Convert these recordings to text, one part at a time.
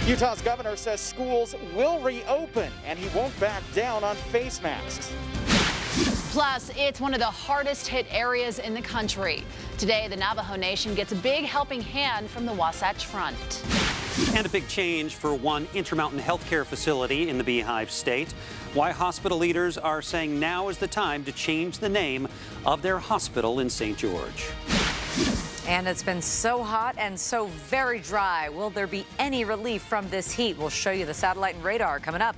Utah's governor says schools will reopen and he won't back down on face masks. Plus, it's one of the hardest hit areas in the country. Today, the Navajo Nation gets a big helping hand from the Wasatch Front. And a big change for one Intermountain healthcare facility in the Beehive State. Why hospital leaders are saying now is the time to change the name of their hospital in St. George. And it's been so hot and so very dry. Will there be any relief from this heat? We'll show you the satellite and radar coming up.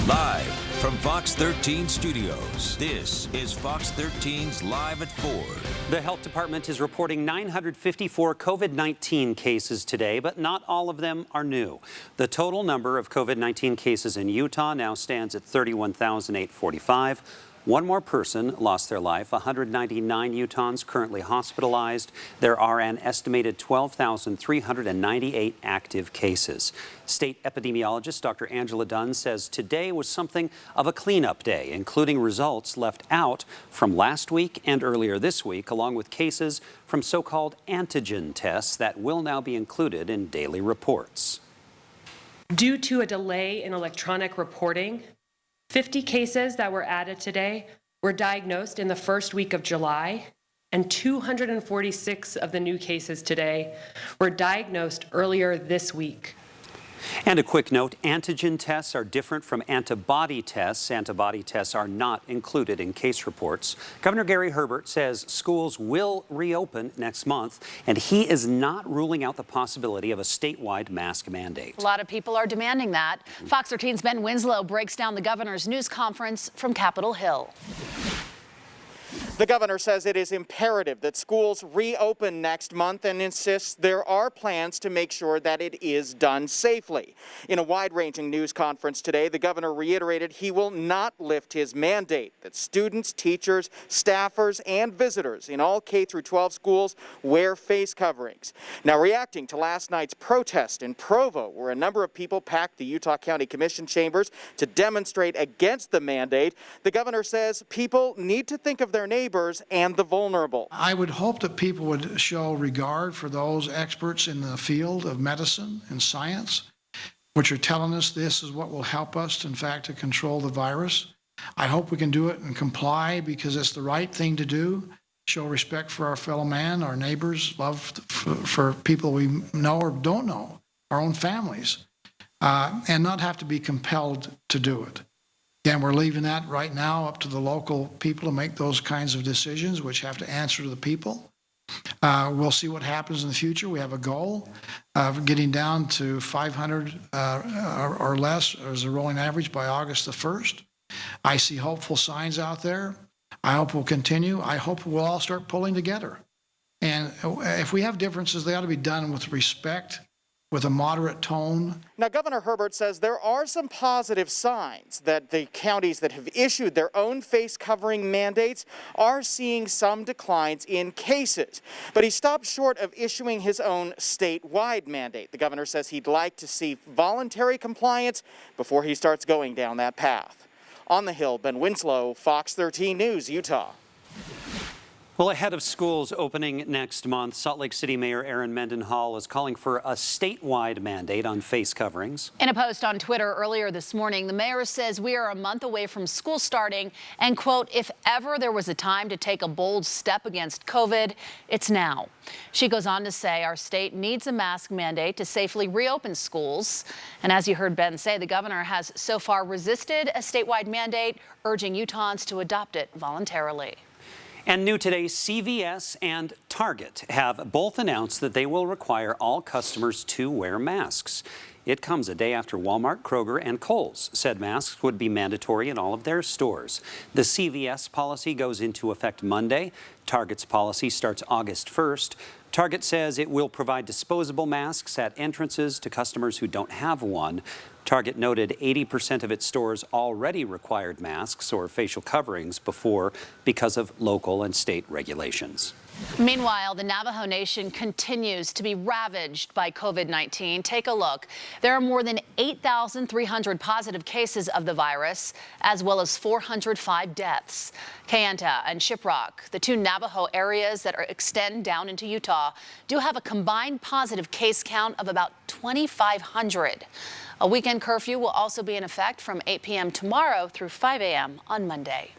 Live from Fox 13 Studios, this is Fox 13's Live at 4. The health department is reporting 954 COVID-19 cases today, but not all of them are new. The total number of COVID-19 cases in Utah now stands at 31,845. One more person lost their life. 199 Utahns currently hospitalized. There are an estimated 12,398 active cases. State epidemiologist Dr. Angela Dunn says today was something of a cleanup day, including results left out from last week and earlier this week, along with cases from so-called antigen tests that will now be included in daily reports. Due to a delay in electronic reporting, 50 cases that were added today were diagnosed in the first week of July, and 246 of the new cases today were diagnosed earlier this week. And a quick note, antigen tests are different from antibody tests. Antibody tests are not included in case reports. Governor Gary Herbert says schools will reopen next month, and he is not ruling out the possibility of a statewide mask mandate. A lot of people are demanding that. Fox 13's Ben Winslow breaks down the governor's news conference from Capitol Hill. The governor says it is imperative that schools reopen next month and insists there are plans to make sure that it is done safely. In a wide-ranging news conference today, the governor reiterated he will not lift his mandate that students, teachers, staffers, and visitors in all K-12 schools wear face coverings. Now, reacting to last night's protest in Provo, where a number of people packed the Utah County Commission chambers to demonstrate against the mandate, the governor says people need to think of their neighbors and the vulnerable. I would hope that people would show regard for those experts in the field of medicine and science, which are telling us this is what will help us, in fact, to control the virus. I hope we can do it and comply because it's the right thing to do. Show respect for our fellow man, our neighbors, love for people we know or don't know, our own families, and not have to be compelled to do it. Again, we're leaving that right now up to the local people to make those kinds of decisions, which have to answer to the people. We'll see what happens in the future. We have a goal of getting down to 500 or less as a rolling average by August the 1st. I see hopeful signs out there. I hope we'll continue. I hope we'll all start pulling together. And if we have differences, they ought to be done with respect, with a moderate tone. Now, Governor Herbert says there are some positive signs that the counties that have issued their own face covering mandates are seeing some declines in cases. But he stopped short of issuing his own statewide mandate. The governor says he'd like to see voluntary compliance before he starts going down that path. On the Hill, Ben Winslow, Fox 13 News, Utah. Well, ahead of schools opening next month, Salt Lake City Mayor Erin Mendenhall is calling for a statewide mandate on face coverings. In a post on Twitter earlier this morning, the mayor says we are a month away from school starting and, quote, if ever there was a time to take a bold step against COVID, it's now. She goes on to say our state needs a mask mandate to safely reopen schools. And as you heard Ben say, the governor has so far resisted a statewide mandate, urging Utahns to adopt it voluntarily. And new today, CVS and Target have both announced that they will require all customers to wear masks. It comes a day after Walmart, Kroger, and Kohl's said masks would be mandatory in all of their stores. The CVS policy goes into effect Monday. Target's policy starts August 1st. Target says it will provide disposable masks at entrances to customers who don't have one. Target noted 80% of its stores already required masks or facial coverings before because of local and state regulations. Meanwhile, the Navajo Nation continues to be ravaged by COVID-19. Take a look. There are more than 8,300 positive cases of the virus, as well as 405 deaths. Kayenta and Shiprock, the two Navajo areas that extend down into Utah, do have a combined positive case count of about 2,500. A weekend curfew will also be in effect from 8 p.m. tomorrow through 5 a.m. on Monday.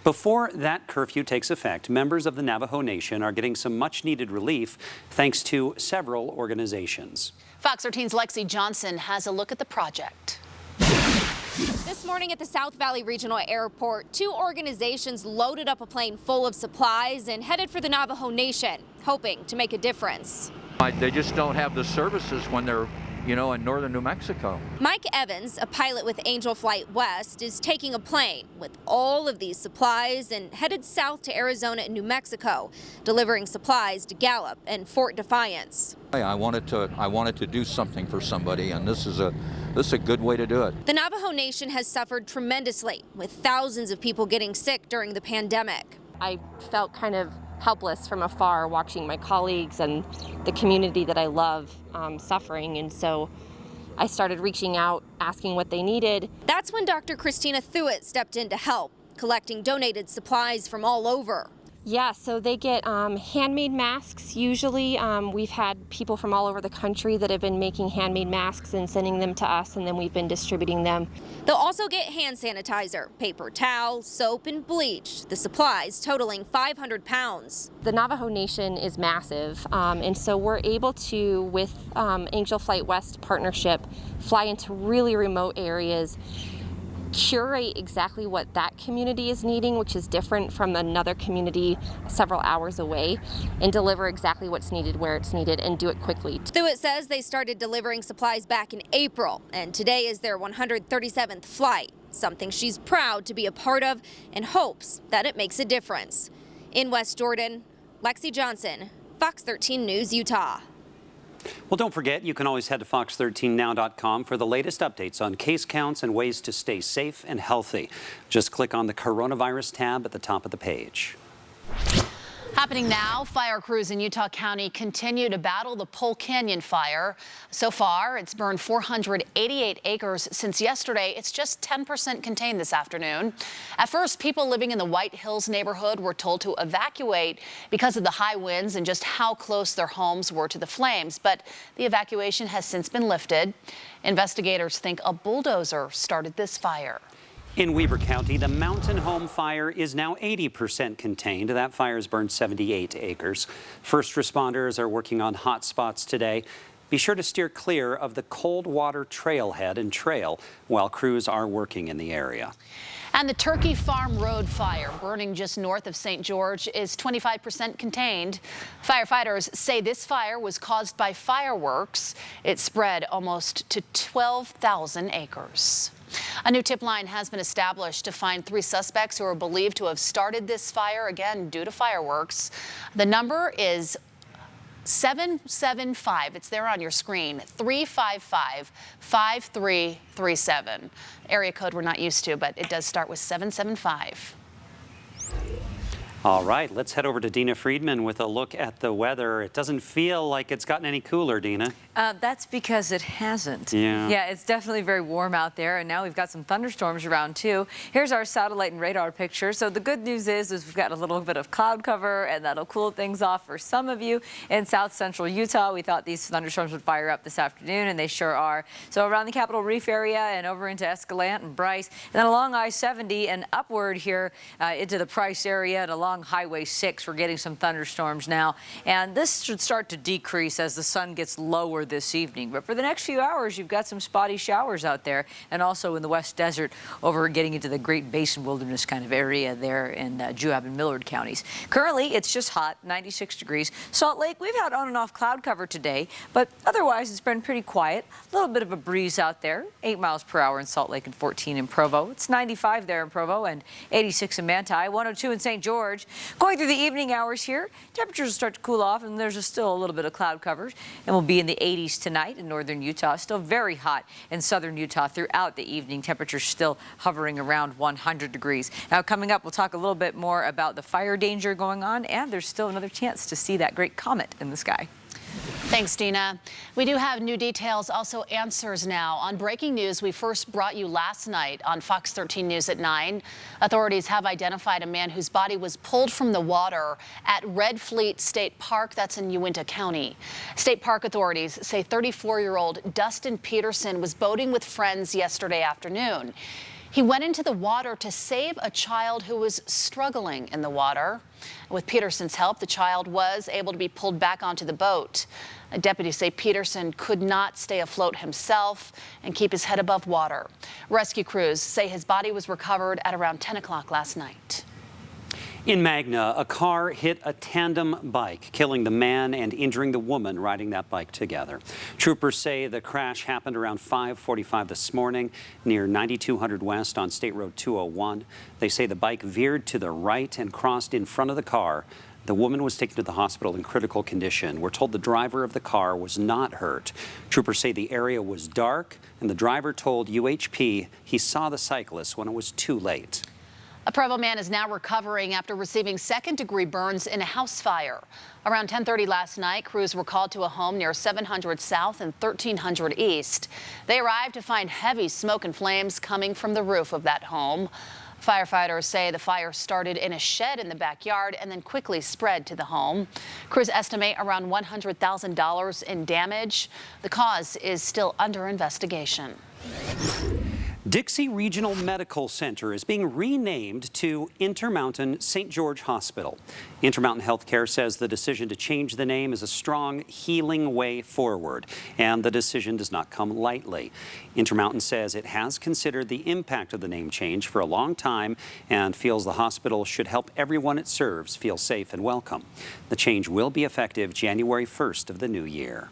Before that curfew takes effect, members of the Navajo Nation are getting some much-needed relief thanks to several organizations. Fox 13's Lexi Johnson has a look at the project. This morning at the South Valley Regional Airport, two organizations loaded up a plane full of supplies and headed for the Navajo Nation, hoping to make a difference. They just don't have the services when they're in northern New Mexico. Mike Evans, a pilot with Angel Flight West, is taking a plane with all of these supplies and headed south to Arizona and New Mexico, delivering supplies to Gallup and Fort Defiance. I wanted to do something for somebody, and this is a good way to do it. The Navajo Nation has suffered tremendously, with thousands of people getting sick during the pandemic. I felt kind of helpless from afar, watching my colleagues and the community that I love suffering, and so I started reaching out, asking what they needed. That's when Dr. Christina Thuet stepped in to help, collecting donated supplies from all over. Yeah, so they get handmade masks usually. We've had people from all over the country that have been making handmade masks and sending them to us, and then we've been distributing them. They'll also get hand sanitizer, paper towel, soap, and bleach, the supplies totaling 500 pounds. The Navajo Nation is massive, and so we're able to, with Angel Flight West partnership, fly into really remote areas, curate exactly what that community is needing, which is different from another community several hours away, and deliver exactly what's needed where it's needed and do it quickly. Thuet says they started delivering supplies back in April, and today is their 137th flight, something she's proud to be a part of and hopes that it makes a difference. In West Jordan, Lexi Johnson, Fox 13 News, Utah. Well, don't forget, you can always head to fox13now.com for the latest updates on case counts and ways to stay safe and healthy. Just click on the coronavirus tab at the top of the page. Happening now, fire crews in Utah County continue to battle the Pole Canyon fire. So far, it's burned 488 acres since yesterday. It's just 10% contained this afternoon. At first, people living in the White Hills neighborhood were told to evacuate because of the high winds and just how close their homes were to the flames. But the evacuation has since been lifted. Investigators think a bulldozer started this fire. In Weber County, the Mountain Home fire is now 80% contained. That fire has burned 78 acres. First responders are working on hot spots today. Be sure to steer clear of the Coldwater Trailhead and trail while crews are working in the area. And the Turkey Farm Road fire, burning just north of St. George, is 25% contained. Firefighters say this fire was caused by fireworks. It spread almost to 12,000 acres. A new tip line has been established to find 3 suspects who are believed to have started this fire, again, due to fireworks. The number is 775. It's there on your screen. 355-5337. Area code we're not used to, but it does start with 775. All right, let's head over to Dina Friedman with a look at the weather. It doesn't feel like it's gotten any cooler, Dina. That's because it hasn't. Yeah, it's definitely very warm out there, and now we've got some thunderstorms around too. Here's our satellite and radar picture. So the good news is we've got a little bit of cloud cover, and that'll cool things off for some of you in south central Utah. We thought these thunderstorms would fire up this afternoon, and they sure are. So around the Capitol Reef area and over into Escalante and Bryce, and then along I-70 and upward here into the Price area and along Highway 6, we're getting some thunderstorms now, and this should start to decrease as the sun gets lower this evening. But for the next few hours, you've got some spotty showers out there, and also in the West Desert over getting into the Great Basin Wilderness kind of area there in Juab and Millard counties. Currently, it's just hot, 96 degrees. Salt Lake, we've had on and off cloud cover today, but otherwise it's been pretty quiet. A little bit of a breeze out there, 8 miles per hour in Salt Lake and 14 in Provo. It's 95 there in Provo and 86 in Manti, 102 in St. George. coverage. Going through the evening hours here, temperatures will start to cool off, and there's still a little bit of cloud coverage, and we'll be in the 80s tonight in northern Utah. Still very hot in southern Utah throughout the evening. Temperatures still hovering around 100 degrees. Now, coming up, we'll talk a little bit more about the fire danger going on, and there's still another chance to see that great comet in the sky. Thanks, Dina. We do have new details, also answers now. On breaking news we first brought you last night on Fox 13 News at 9, authorities have identified a man whose body was pulled from the water at Red Fleet State Park. That's in Uinta County. State Park authorities say 34-year-old Dustin Peterson was boating with friends yesterday afternoon. He went into the water to save a child who was struggling in the water. With Peterson's help, the child was able to be pulled back onto the boat. Deputies say Peterson could not stay afloat himself and keep his head above water. Rescue crews say his body was recovered at around 10 o'clock last night. In Magna, a car hit a tandem bike, killing the man and injuring the woman riding that bike together. Troopers say the crash happened around 5:45 this morning near 9200 West on State Road 201. They say the bike veered to the right and crossed in front of the car. The woman was taken to the hospital in critical condition. We're told the driver of the car was not hurt. Troopers say the area was dark, and the driver told UHP he saw the cyclist when it was too late. A Provo man is now recovering after receiving second-degree burns in a house fire. Around 10:30 last night, crews were called to a home near 700 South and 1300 East. They arrived to find heavy smoke and flames coming from the roof of that home. Firefighters say the fire started in a shed in the backyard and then quickly spread to the home. Crews estimate around $100,000 in damage. The cause is still under investigation. Dixie Regional Medical Center is being renamed to Intermountain St. George Hospital. Intermountain Healthcare says the decision to change the name is a strong healing way forward, and the decision does not come lightly. Intermountain says it has considered the impact of the name change for a long time and feels the hospital should help everyone it serves feel safe and welcome. The change will be effective January 1st of the new year.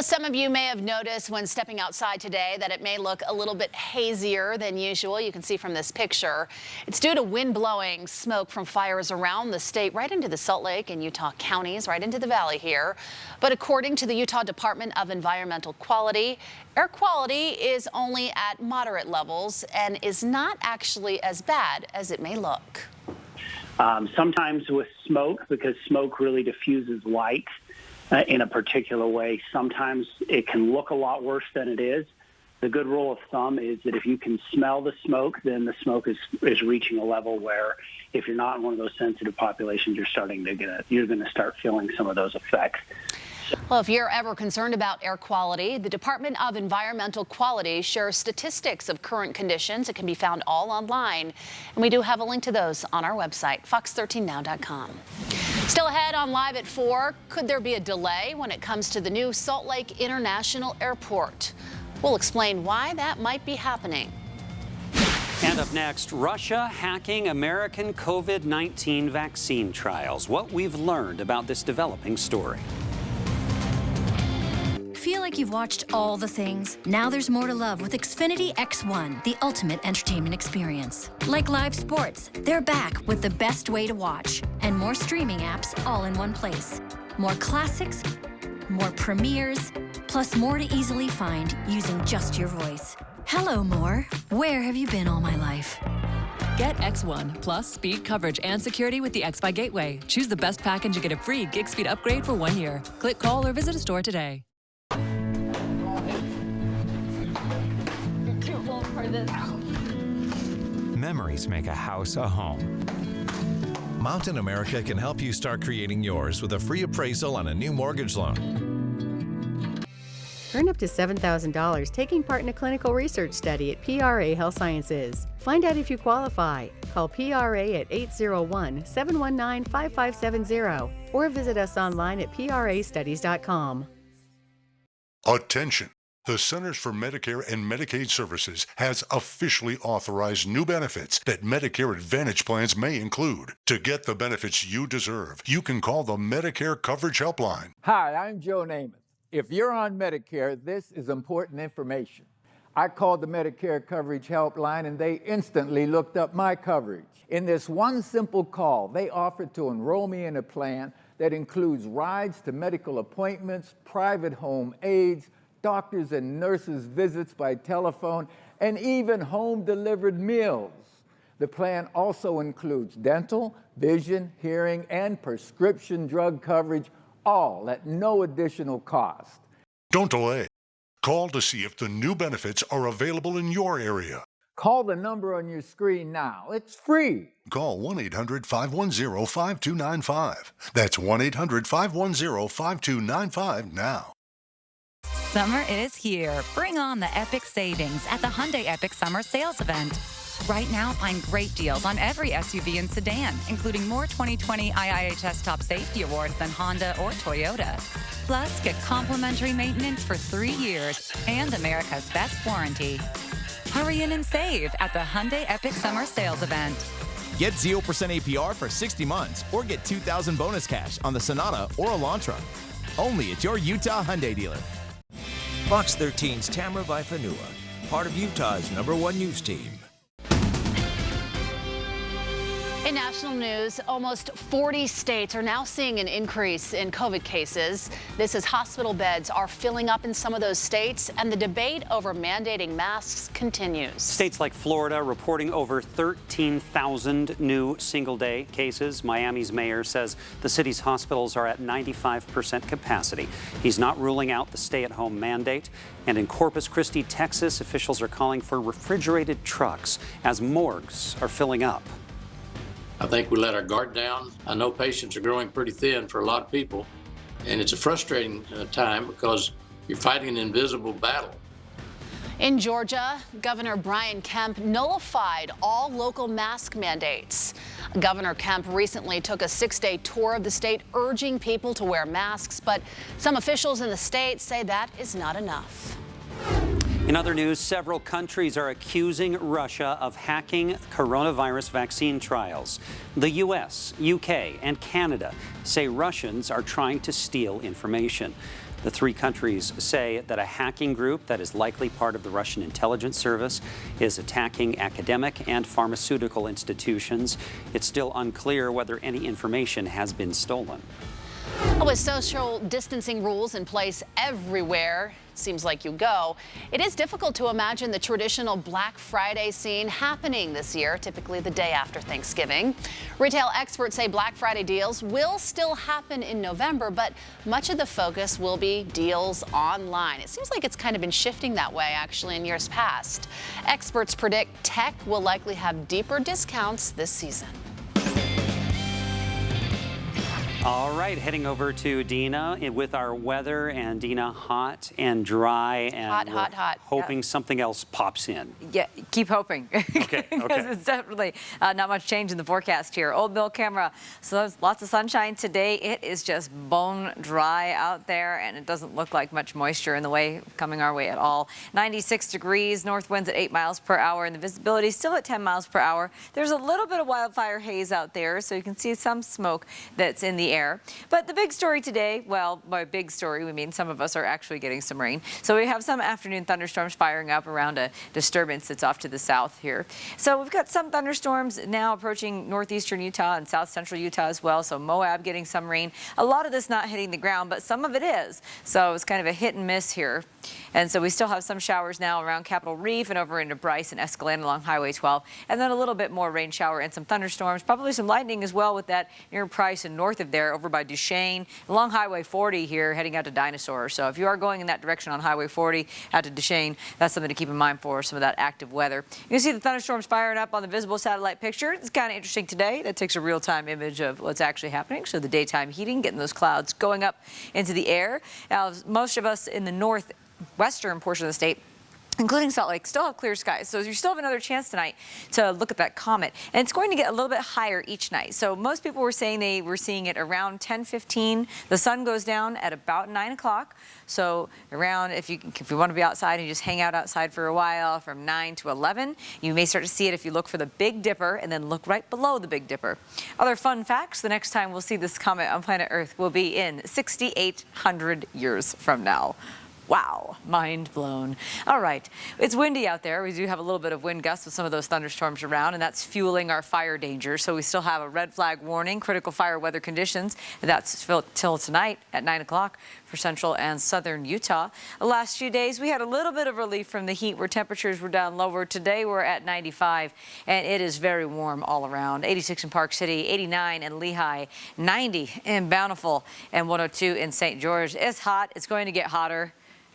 Some of you may have noticed when stepping outside today that it may look a little bit hazier than usual. You can see from this picture. It's due to wind blowing smoke from fires around the state, right into the Salt Lake and Utah counties, right into the valley here. But according to the Utah Department of Environmental Quality, air quality is only at moderate levels and is not actually as bad as it may look. Sometimes with smoke, because smoke really diffuses light in a particular way, sometimes it can look a lot worse than it is. The good rule of thumb is that if you can smell the smoke, then the smoke is reaching a level where if you're not in one of those sensitive populations, you're going to start feeling some of those effects. Well, if you're ever concerned about air quality, the Department of Environmental Quality shares statistics of current conditions. It can be found all online, and we do have a link to those on our website, fox13now.com. Still ahead on Live at 4, could there be a delay when it comes to the new Salt Lake International Airport? We'll explain why that might be happening. And up next, Russia hacking American COVID-19 vaccine trials. What we've learned about this developing story. Feel like you've watched all the things? Now there's more to love with Xfinity X1, the ultimate entertainment experience. Like live sports, they're back with the best way to watch. And more streaming apps all in one place. More classics, more premieres, plus more to easily find using just your voice. Hello, more. Where have you been all my life? Get X1 plus speed, coverage, and security with the X-Fi Gateway. Choose the best package and get a free gig speed upgrade for 1 year. Click, call, or visit a store today. Memories make a house a home. Mountain America can help you start creating yours with a free appraisal on a new mortgage loan. Earn up to $7,000 taking part in a clinical research study at PRA Health Sciences. Find out if you qualify. Call PRA at 801-719-5570 or visit us online at prastudies.com. Attention! The Centers for Medicare and Medicaid Services has officially authorized new benefits that Medicare Advantage plans may include. To get the benefits you deserve, you can call the Medicare Coverage Helpline. Hi, I'm Joe Namath. If you're on Medicare, this is important information. I called the Medicare Coverage Helpline and they instantly looked up my coverage. In this one simple call, they offered to enroll me in a plan that includes rides to medical appointments, private home aides, doctors and nurses' visits by telephone, and even home-delivered meals. The plan also includes dental, vision, hearing, and prescription drug coverage, all at no additional cost. Don't delay. Call to see if the new benefits are available in your area. Call the number on your screen now. It's free. Call 1-800-510-5295. That's 1-800-510-5295 now. Summer is here. Bring on the epic savings at the Hyundai Epic Summer Sales Event. Right now, find great deals on every SUV and sedan, including more 2020 IIHS Top Safety Awards than Honda or Toyota. Plus, get complimentary maintenance for 3 years and America's best warranty. Hurry in and save at the Hyundai Epic Summer Sales Event. Get 0% APR for 60 months or get $2,000 bonus cash on the Sonata or Elantra. Only at your Utah Hyundai dealer. Fox 13's Tamara Vaifanua, part of Utah's #1 news team. In national news, almost 40 states are now seeing an increase in COVID cases. This as hospital beds are filling up in some of those states, and the debate over mandating masks continues. States like Florida reporting over 13,000 new single-day cases. Miami's mayor says the city's hospitals are at 95% capacity. He's not ruling out the stay-at-home mandate. And in Corpus Christi, Texas, officials are calling for refrigerated trucks as morgues are filling up. I think we let our guard down. I know patients are growing pretty thin for a lot of people, and it's a frustrating time because you're fighting an invisible battle. In Georgia, Governor Brian Kemp nullified all local mask mandates. Governor Kemp recently took a 6-day tour of the state, urging people to wear masks, but some officials in the state say that is not enough. In other news, several countries are accusing Russia of hacking coronavirus vaccine trials. The U.S., UK, and Canada say Russians are trying to steal information. The three countries say that a hacking group that is likely part of the Russian intelligence service is attacking academic and pharmaceutical institutions. It's still unclear whether any information has been stolen. With social distancing rules in place everywhere, seems like you go, it is difficult to imagine the traditional Black Friday scene happening this year, typically the day after Thanksgiving. Retail experts say Black Friday deals will still happen in November, but much of the focus will be deals online. It seems like it's kind of been shifting that way, actually, in years past. Experts predict tech will likely have deeper discounts this season. All right, heading over to Dina with our weather, and Dina, hot and dry, and hot. hoping something else pops in. Yeah, keep hoping. Okay. Because it's definitely not much change in the forecast here. Old Mill camera, so there's lots of sunshine today. It is just bone dry out there, and it doesn't look like much moisture in the way coming our way at all. 96 degrees, north winds at 8 miles per hour, and the visibility still at 10 miles per hour. There's a little bit of wildfire haze out there, so you can see some smoke that's in the air. But the big story today, well, by big story, we mean some of us are actually getting some rain. So we have some afternoon thunderstorms firing up around a disturbance that's off to the south here. So we've got some thunderstorms now approaching northeastern Utah and south central Utah as well. So Moab getting some rain. A lot of this not hitting the ground, but some of it is. So it's kind of a hit and miss here. And so we still have some showers now around Capitol Reef and over into Bryce and Escalante along Highway 12. And then a little bit more rain shower and some thunderstorms, probably some lightning as well with that near Price and north of there over by Duchesne, along Highway 40 here heading out to Dinosaur. So if you are going in that direction on Highway 40 out to Duchesne, that's something to keep in mind for some of that active weather. You can see the thunderstorms firing up on the visible satellite picture. It's kind of interesting today. That takes a real-time image of what's actually happening. So the daytime heating, getting those clouds going up into the air. Now, most of us in the northwestern portion of the state, including Salt Lake, still have clear skies. So you still have another chance tonight to look at that comet. And it's going to get a little bit higher each night. So most people were saying they were seeing it around 10:15. The sun goes down at about 9 o'clock. So around, if you want to be outside and just hang out outside for a while, from 9 to 11, you may start to see it if you look for the Big Dipper and then look right below the Big Dipper. Other fun facts, the next time we'll see this comet on planet Earth will be in 6,800 years from now. Wow, mind blown. All right, it's windy out there. We do have a little bit of wind gusts with some of those thunderstorms around, and that's fueling our fire danger. So we still have a red flag warning, critical fire weather conditions. And that's till tonight at 9 o'clock for central and southern Utah. The last few days, we had a little bit of relief from the heat where temperatures were down lower. Today, we're at 95, and it is very warm all around. 86 in Park City, 89 in Lehigh, 90 in Bountiful, and 102 in St. George. It's hot. It's going to get hotter.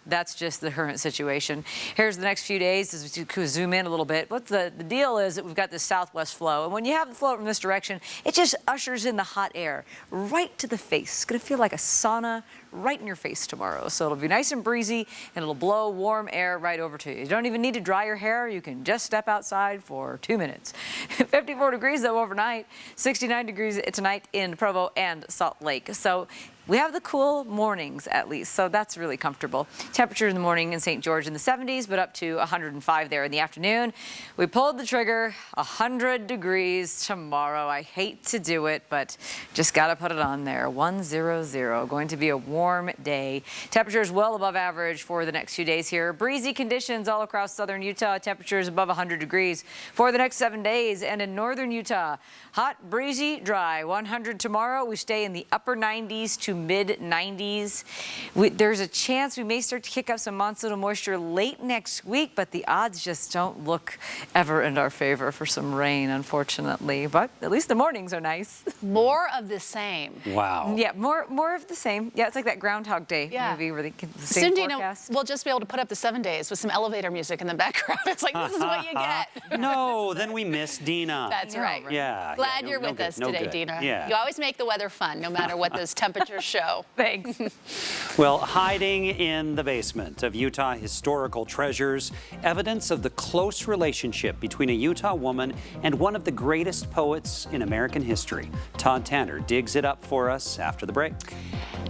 That's just the current situation. Here's the next few days as we zoom in a little bit. What the deal is that we've got this southwest flow, and when you have the flow from this direction, it just ushers in the hot air right to the face. It's going to feel like a sauna right in your face tomorrow. So it'll be nice and breezy, and it'll blow warm air right over to you. You don't even need to dry your hair. You can just step outside for 2 minutes. 54 degrees, though, overnight. 69 degrees tonight in Provo and Salt Lake. So we have the cool mornings, at least, so that's really comfortable. Temperature in the morning in St. George in the 70s, but up to 105 there in the afternoon. We pulled the trigger, 100 degrees tomorrow. I hate to do it, but just got to put it on there. 100, going to be a warm day. Temperatures well above average for the next few days here. Breezy conditions all across southern Utah. Temperatures above 100 degrees for the next 7 days. And in northern Utah, hot, breezy, dry. 100 tomorrow. We stay in the upper 90s to mid 90s. There's a chance we may start to kick up some monsoonal moisture late next week, but the odds just don't look ever in our favor for some rain, unfortunately. But at least the mornings are nice. More of the same. Wow. Yeah, more of the same. Yeah, it's like that Groundhog Day movie where they get the same Soon, forecast. we'll just be able to put up the 7 days with some elevator music in the background. It's like, this is what you get. No, then we miss Dina. That's right. Yeah. Glad you're with us today, Dina. Yeah. You always make the weather fun, no matter what those temperatures show. Thanks. Well, hiding in the basement of Utah historical treasures, evidence of the close relationship between a Utah woman and one of the greatest poets in American history. Todd Tanner digs it up for us after the break.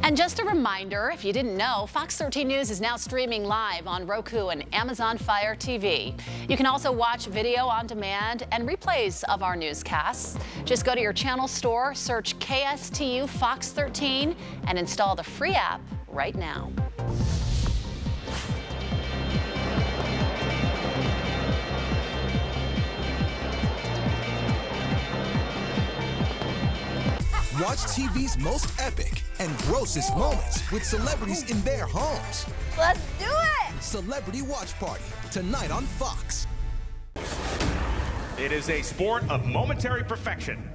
And just a reminder, if you didn't know, Fox 13 News is now streaming live on Roku and Amazon Fire TV. You can also watch video on demand and replays of our newscasts. Just go to your channel store, search KSTU Fox 13, and install the free app right now. Watch TV's most epic and grossest moments with celebrities in their homes. Let's do it! Celebrity Watch Party, tonight on Fox. It is a sport of momentary perfection.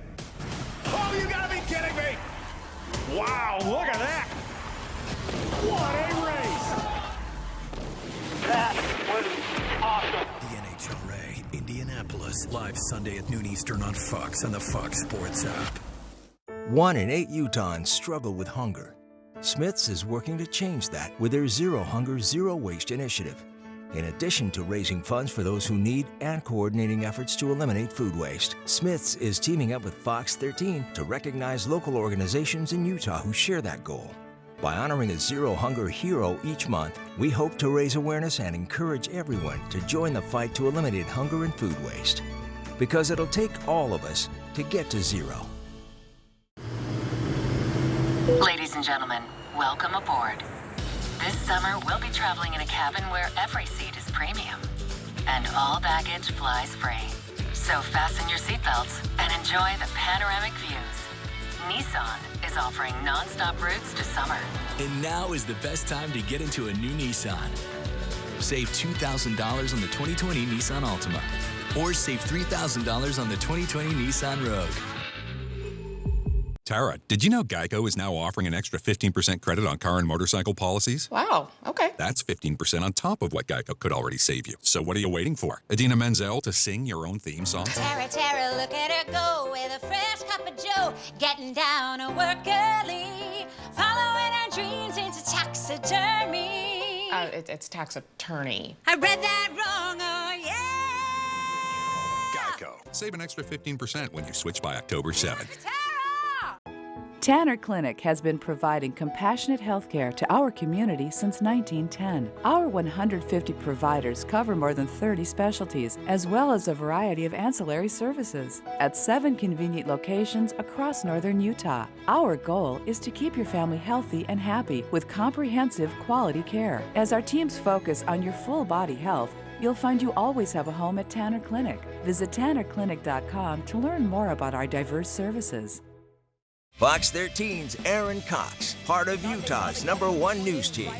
Oh, you gotta be kidding me! Wow, look at that! What a race! That was awesome. The NHRA, Indianapolis, live Sunday at noon Eastern on Fox and the Fox Sports app. 1 in 8 Utahns struggle with hunger. Smith's is working to change that with their Zero Hunger, Zero Waste initiative. In addition to raising funds for those who need and coordinating efforts to eliminate food waste, Smith's is teaming up with Fox 13 to recognize local organizations in Utah who share that goal. By honoring a Zero Hunger hero each month, we hope to raise awareness and encourage everyone to join the fight to eliminate hunger and food waste. Because it'll take all of us to get to zero. Ladies and gentlemen, welcome aboard. This summer, we'll be traveling in a cabin where every seat is premium and all baggage flies free. So fasten your seatbelts and enjoy the panoramic views. Nissan is offering non-stop routes to summer. And now is the best time to get into a new Nissan. Save $2,000 on the 2020 Nissan Altima, or save $3,000 on the 2020 Nissan Rogue. Tara, did you know Geico is now offering an extra 15% credit on car and motorcycle policies? Wow, okay. That's 15% on top of what Geico could already save you. So what are you waiting for? Idina Menzel to sing your own theme song? Tara, Tara, look at her go with a fresh cup of joe, getting down to work early, following her dreams into taxidermy. It's tax attorney. I read that wrong, oh yeah! Geico. Save an extra 15% when you switch by October 7th. Tanner Clinic has been providing compassionate health care to our community since 1910. Our 150 providers cover more than 30 specialties, as well as a variety of ancillary services at 7 convenient locations across northern Utah. Our goal is to keep your family healthy and happy with comprehensive quality care. As our teams focus on your full body health, you'll find you always have a home at Tanner Clinic. Visit tannerclinic.com to learn more about our diverse services. Fox 13's Aaron Cox, part of Utah's #1 news team.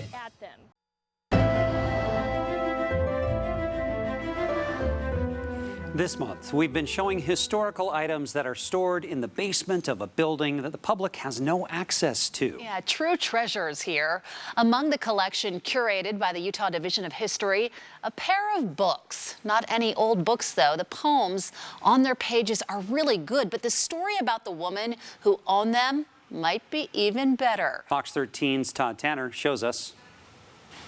This month, we've been showing historical items that are stored in the basement of a building that the public has no access to. Yeah, true treasures here. Among the collection curated by the Utah Division of History, a pair of books. Not any old books, though. The poems on their pages are really good, but the story about the woman who owned them might be even better. Fox 13's Todd Tanner shows us.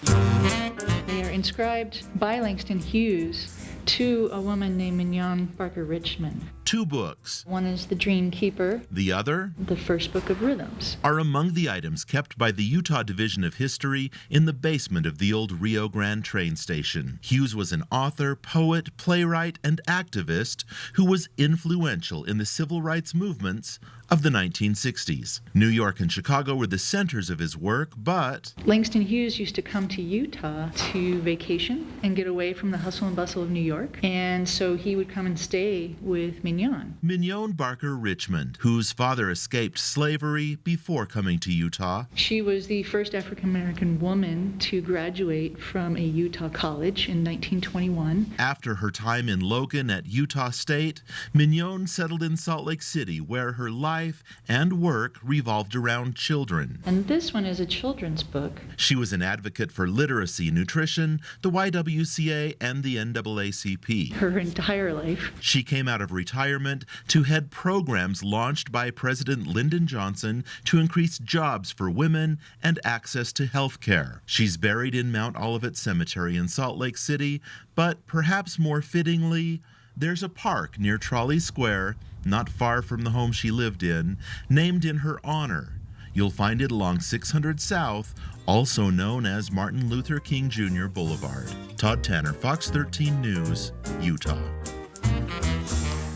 They are inscribed by Langston Hughes to a woman named Mignon Barker Richmond. 2 books. One is The Dream Keeper. The other, The First Book of Rhythms, are among the items kept by the Utah Division of History in the basement of the old Rio Grande train station. Hughes was an author, poet, playwright, and activist who was influential in the civil rights movements of the 1960s. New York and Chicago were the centers of his work, but Langston Hughes used to come to Utah to vacation and get away from the hustle and bustle of New York, and so he would come and stay with Mignon. Mignon Barker Richmond, whose father escaped slavery before coming to Utah. She was the first African-American woman to graduate from a Utah college in 1921. After her time in Logan at Utah State, Mignon settled in Salt Lake City, where her life and work revolved around children. And this one is a children's book. She was an advocate for literacy, nutrition, the YWCA, and the NAACP. Her entire life. She came out of retirement to head programs launched by President Lyndon Johnson to increase jobs for women and access to health care. She's buried in Mount Olivet Cemetery in Salt Lake City, but perhaps more fittingly, there's a park near Trolley Square, not far from the home she lived in, named in her honor. You'll find it along 600 South, also known as Martin Luther King Jr. Boulevard. Todd Tanner, Fox 13 News, Utah.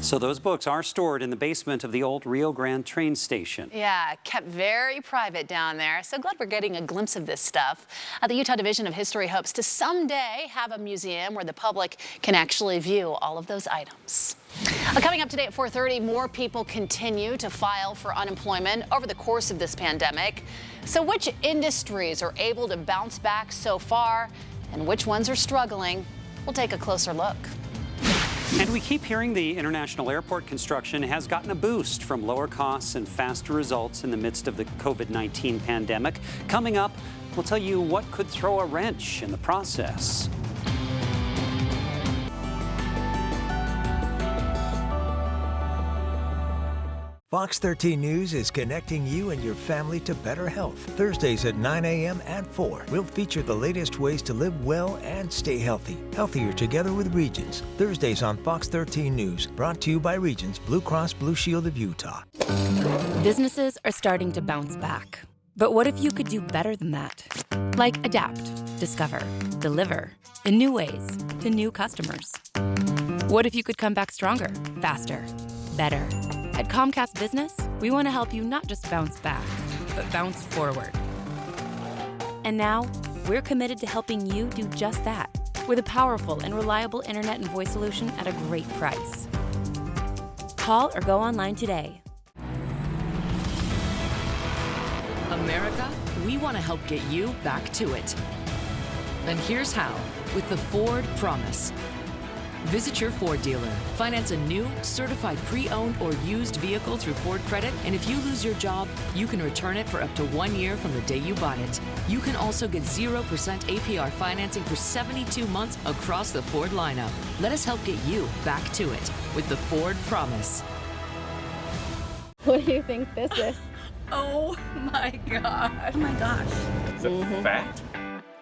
So those books are stored in the basement of the old Rio Grande train station. Yeah, kept very private down there. So glad we're getting a glimpse of this stuff. The Utah Division of History hopes to someday have a museum where the public can actually view all of those items. Coming up today at 4:30, more people continue to file for unemployment over the course of this pandemic. So which industries are able to bounce back so far and which ones are struggling? We'll take a closer look. And we keep hearing the international airport construction has gotten a boost from lower costs and faster results in the midst of the COVID-19 pandemic. Coming up, we'll tell you what could throw a wrench in the process. Fox 13 News is connecting you and your family to better health. Thursdays at 9 a.m. and 4. We'll feature the latest ways to live well and stay healthy. Healthier Together with Regions. Thursdays on Fox 13 News. Brought to you by Regions, Blue Cross Blue Shield of Utah. Businesses are starting to bounce back. But what if you could do better than that? Like adapt, discover, deliver in new ways to new customers. What if you could come back stronger, faster, better? At Comcast Business, we want to help you not just bounce back, but bounce forward. And now, we're committed to helping you do just that with a powerful and reliable internet and voice solution at a great price. Call or go online today. America, we want to help get you back to it. And here's how, with the Ford Promise. Visit your Ford dealer, finance a new, certified pre-owned or used vehicle through Ford Credit, and if you lose your job, you can return it for up to 1 year from the day you bought it. You can also get 0% APR financing for 72 months across the Ford lineup. Let us help get you back to it with the Ford Promise. What do you think this is? Oh my gosh. Oh my gosh. Is it fat?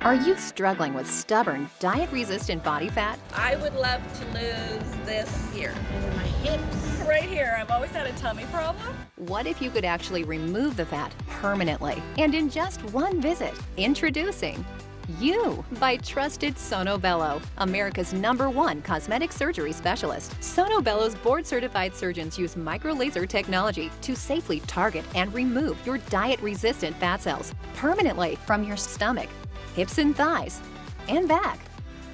Are you struggling with stubborn, diet-resistant body fat? I would love to lose this here. My hips. Right here. I've always had a tummy problem. What if you could actually remove the fat permanently and in just one visit? Introducing You by trusted Sono Bello, America's #1 cosmetic surgery specialist. Sono Bello's board-certified surgeons use micro-laser technology to safely target and remove your diet-resistant fat cells permanently from your stomach, hips and thighs, and back.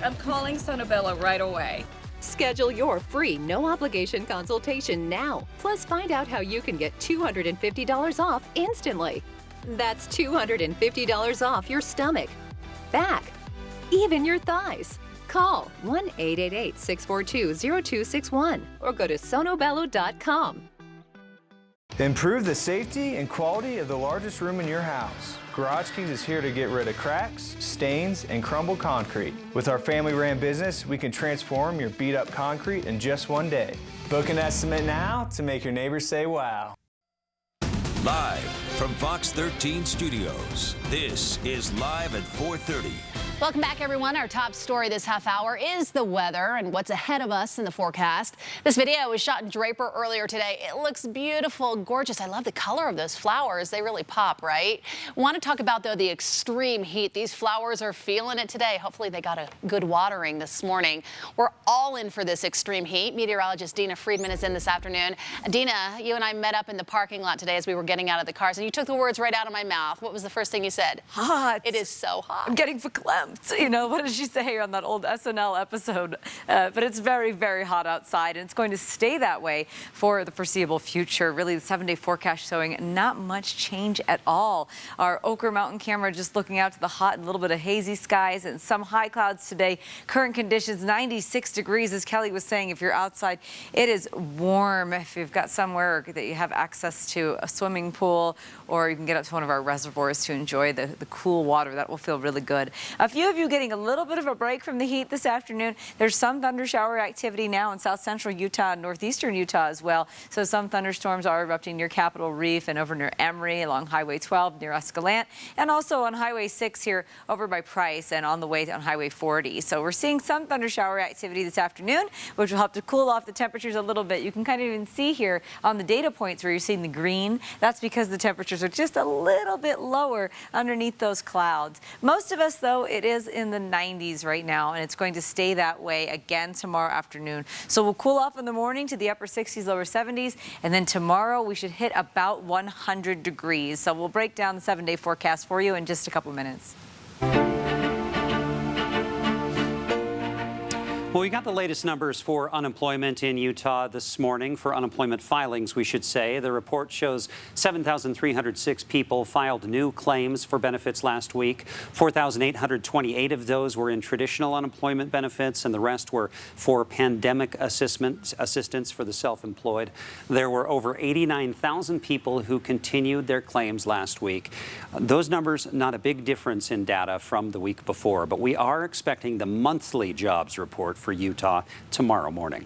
I'm calling Sono Bello right away. Schedule your free no-obligation consultation now. Plus, find out how you can get $250 off instantly. That's $250 off your stomach, back, even your thighs. Call 1-888-642-0261 or go to sonobello.com. Improve the safety and quality of the largest room in your house. Garage Keys is here to get rid of cracks, stains, and crumbled concrete. With our family-ran business, we can transform your beat-up concrete in just one day. Book an estimate now to make your neighbors say wow. Live from Fox 13 Studios, this is Live at 4:30. Welcome back, everyone. Our top story this half hour is the weather and what's ahead of us in the forecast. This video was shot in Draper earlier today. It looks beautiful, gorgeous. I love the color of those flowers. They really pop, right? Want to talk about, though, the extreme heat. These flowers are feeling it today. Hopefully they got a good watering this morning. We're all in for this extreme heat. Meteorologist Dina Friedman is in this afternoon. Dina, you and I met up in the parking lot today as we were getting out of the cars, and you took the words right out of my mouth. What was the first thing you said? Hot. It is so hot. I'm getting verklempt. You know, what did she say on that old SNL episode? But it's very, very hot outside, and it's going to stay that way for the foreseeable future. Really, the 7-day forecast showing not much change at all. Our Oquirrh Mountain camera just looking out to the hot and a little bit of hazy skies and some high clouds today. Current conditions, 96 degrees, as Kelly was saying. If you're outside, it is warm. If you've got somewhere that you have access to a swimming pool, or you can get up to one of our reservoirs to enjoy the cool water, that will feel really good. A few of you getting a little bit of a break from the heat this afternoon. There's some thunder shower activity now in south central Utah and northeastern Utah as well. So some thunderstorms are erupting near Capitol Reef and over near Emery along Highway 12 near Escalante, and also on Highway 6 here over by Price and on the way on Highway 40. So we're seeing some thunder shower activity this afternoon, which will help to cool off the temperatures a little bit. You can kind of even see here on the data points where you're seeing the green. That's because the temperatures are just a little bit lower underneath those clouds. Most of us, though, it is in the 90s right now, and it's going to stay that way again tomorrow afternoon. So we'll cool off in the morning to the upper 60s, lower 70s, and then tomorrow we should hit about 100 degrees. So we'll break down the 7-day forecast for you in just a couple minutes. Well, we got the latest numbers for unemployment in Utah this morning, for unemployment filings, we should say. The report shows 7,306 people filed new claims for benefits last week. 4,828 of those were in traditional unemployment benefits, and the rest were for pandemic assistance for the self-employed. There were over 89,000 people who continued their claims last week. Those numbers, not a big difference in data from the week before, but we are expecting the monthly jobs report for Utah tomorrow morning.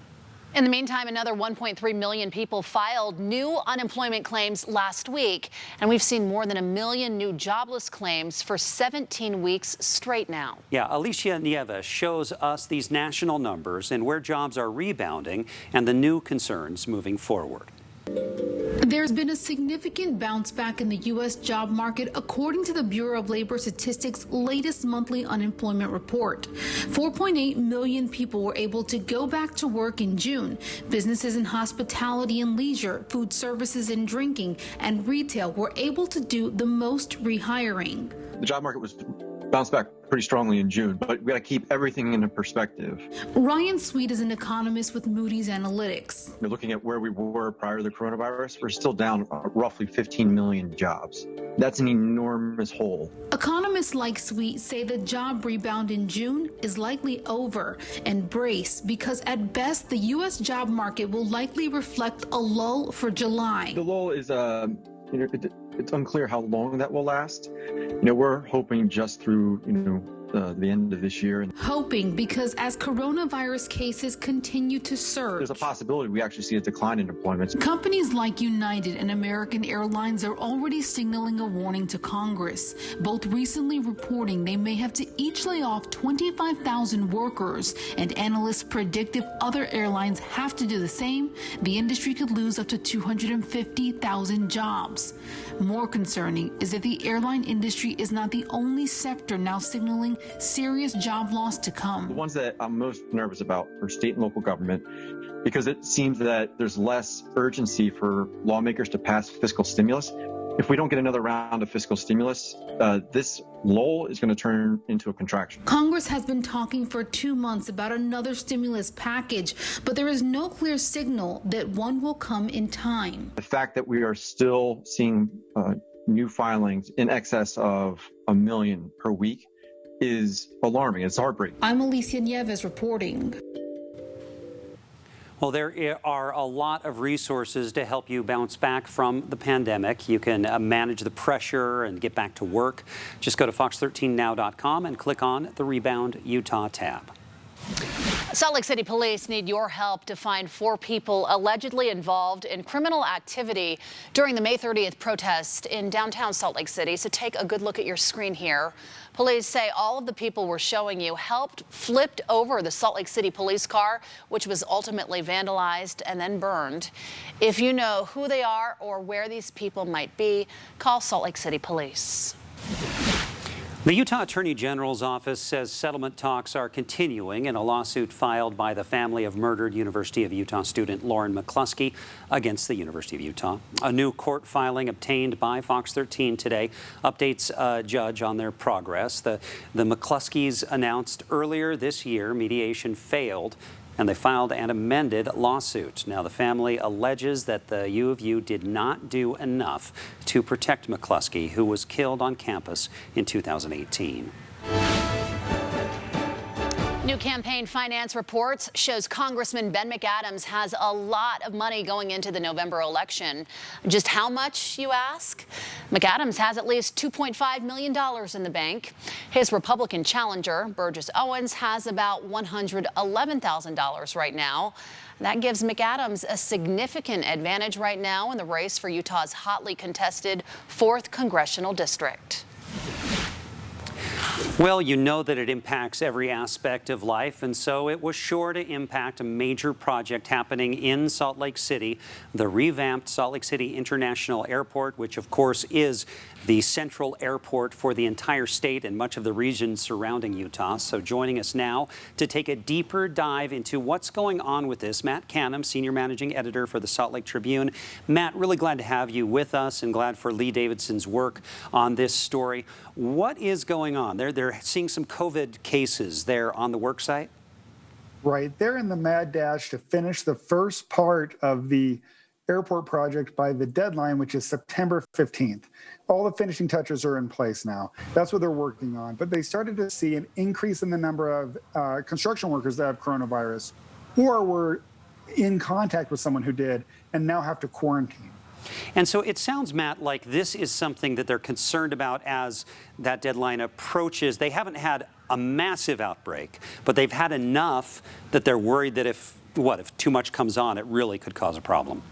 In the meantime, another 1.3 million people filed new unemployment claims last week, and we've seen more than 1 million new jobless claims for 17 weeks straight now. Yeah, Alicia Nieves shows us these national numbers and where jobs are rebounding and the new concerns moving forward. There's been a significant bounce back in the U.S. job market, according to the Bureau of Labor Statistics' latest monthly unemployment report. 4.8 million people were able to go back to work in June. Businesses in hospitality and leisure, food services and drinking, and retail were able to do the most rehiring. The job market was bounced back pretty strongly in June, but we got to keep everything into perspective. Ryan Sweet is an economist with Moody's Analytics. You're looking at where we were prior to the coronavirus. We're still down roughly 15 million jobs. That's an enormous hole. Economists like Sweet say the job rebound in June is likely over, and brace because at best the U.S. job market will likely reflect a lull for July. The lull is it's unclear how long that will last. We're hoping just through, the end of this year. Hoping because as coronavirus cases continue to surge, There's a possibility we actually see a decline in deployments. companies like United and American Airlines are already signaling a warning to Congress, both recently reporting they may have to each lay off 25,000 workers, and analysts predict if other airlines have to do the same, the industry could lose up to 250,000 jobs. More concerning is that the airline industry is not the only sector now signaling serious job loss to come. The ones that I'm most nervous about are state and local government, because it seems that there's less urgency for lawmakers to pass fiscal stimulus. If we don't get another round of fiscal stimulus, this lull is going to turn into a contraction. Congress has been talking for 2 months about another stimulus package, but there is no clear signal that one will come in time. The fact that we are still seeing new filings in excess of 1 million per week is alarming. It's heartbreaking. I'm Alicia Nieves reporting. Well, there are a lot of resources to help you bounce back from the pandemic. You can manage the pressure and get back to work. Just go to fox13now.com and click on the Rebound Utah tab. Salt Lake City police need your help to find 4 people allegedly involved in criminal activity during the May 30th protest in downtown Salt Lake City. So take a good look at your screen here. Police say all of the people we're showing you flipped over the Salt Lake City police car, which was ultimately vandalized and then burned. If you know who they are or where these people might be, call Salt Lake City Police. The Utah Attorney General's office says settlement talks are continuing in a lawsuit filed by the family of murdered University of Utah student Lauren McCluskey against the University of Utah. A new court filing obtained by Fox 13 today updates a judge on their progress. The McCluskeys announced earlier this year mediation failed, and they filed an amended lawsuit. Now, the family alleges that the U of U did not do enough to protect McCluskey, who was killed on campus in 2018. New campaign finance reports shows Congressman Ben McAdams has a lot of money going into the November election. Just how much, you ask? McAdams has at least $2.5 million in the bank. His Republican challenger, Burgess Owens, has about $111,000 right now. That gives McAdams a significant advantage right now in the race for Utah's hotly contested 4th congressional district. Well, you know that it impacts every aspect of life, and so it was sure to impact a major project happening in Salt Lake City, the revamped Salt Lake City International Airport, which of course is the central airport for the entire state and much of the region surrounding Utah. So joining us now to take a deeper dive into what's going on with this, Matt Canham, Senior Managing Editor for the Salt Lake Tribune. Matt, really glad to have you with us and glad for Lee Davidson's work on this story. What is going on? They're seeing some COVID cases there on the work site? Right. They're in the mad dash to finish the first part of the airport project by the deadline, which is September 15th. All the finishing touches are in place now. That's what they're working on. But they started to see an increase in the number of construction workers that have coronavirus or were in contact with someone who did and now have to quarantine. And so it sounds, Matt, like this is something that they're concerned about as that deadline approaches. They haven't had a massive outbreak, but they've had enough that they're worried that if too much comes on, it really could cause a problem.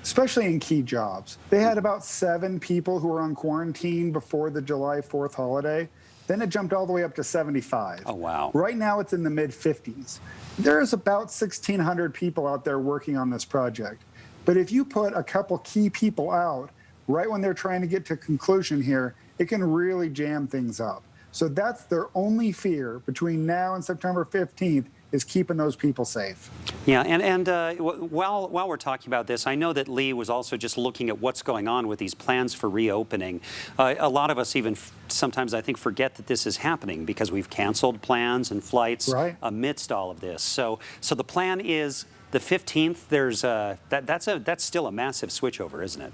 Especially in key jobs. They had about 7 people who were on quarantine before the July 4th holiday. Then it jumped all the way up to 75. Oh, wow. Right now it's in the mid-50s. There's about 1,600 people out there working on this project. But if you put a couple key people out right when they're trying to get to conclusion here, it can really jam things up. So that's their only fear between now and September 15th is keeping those people safe. Yeah, and while we're talking about this, I know that Lee was also just looking at what's going on with these plans for reopening. A lot of us even sometimes, I think, forget that this is happening because we've canceled plans and flights amidst all of this. So the plan is the 15th. There's that's still a massive switchover, isn't it?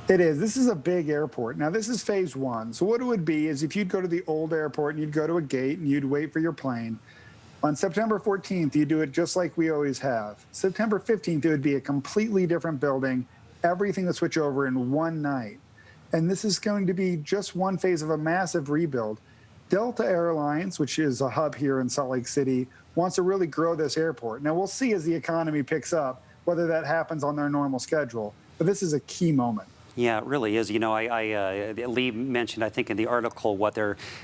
It is. This is a big airport. Now, this is phase 1. So what it would be is if you'd go to the old airport and you'd go to a gate and you'd wait for your plane, on September 14th, you do it just like we always have. September 15th, it would be a completely different building, everything would switch over in one night. And this is going to be just one phase of a massive rebuild. Delta Airlines, which is a hub here in Salt Lake City, wants to really grow this airport. Now, we'll see as the economy picks up whether that happens on their normal schedule, but this is a key moment. Yeah, it really is. You know, Lee mentioned, I think, in the article,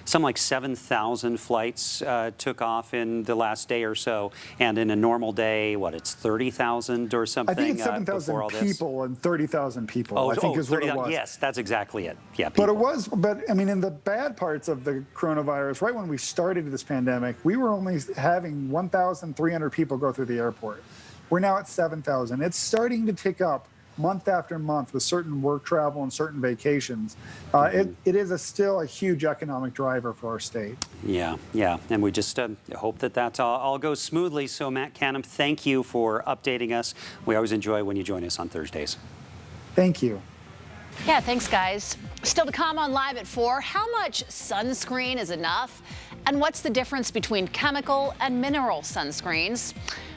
some like 7,000 flights took off in the last day or so, and in a normal day, it's 30,000 or something? I think it's 7,000 people and 30,000 people. I think is what it was. Yes, that's exactly it. Yeah. But I mean, in the bad parts of the coronavirus, right when we started this pandemic, we were only having 1,300 people go through the airport. We're now at 7,000. It's starting to tick up month after month with certain work travel and certain vacations. It is still a huge economic driver for our state. Yeah, and we just hope that all goes smoothly. So Matt Canham, thank you for updating us. We always enjoy when you join us on Thursdays. Thank you. Yeah, thanks, guys. Still to come on Live at 4, how much sunscreen is enough? And what's the difference between chemical and mineral sunscreens?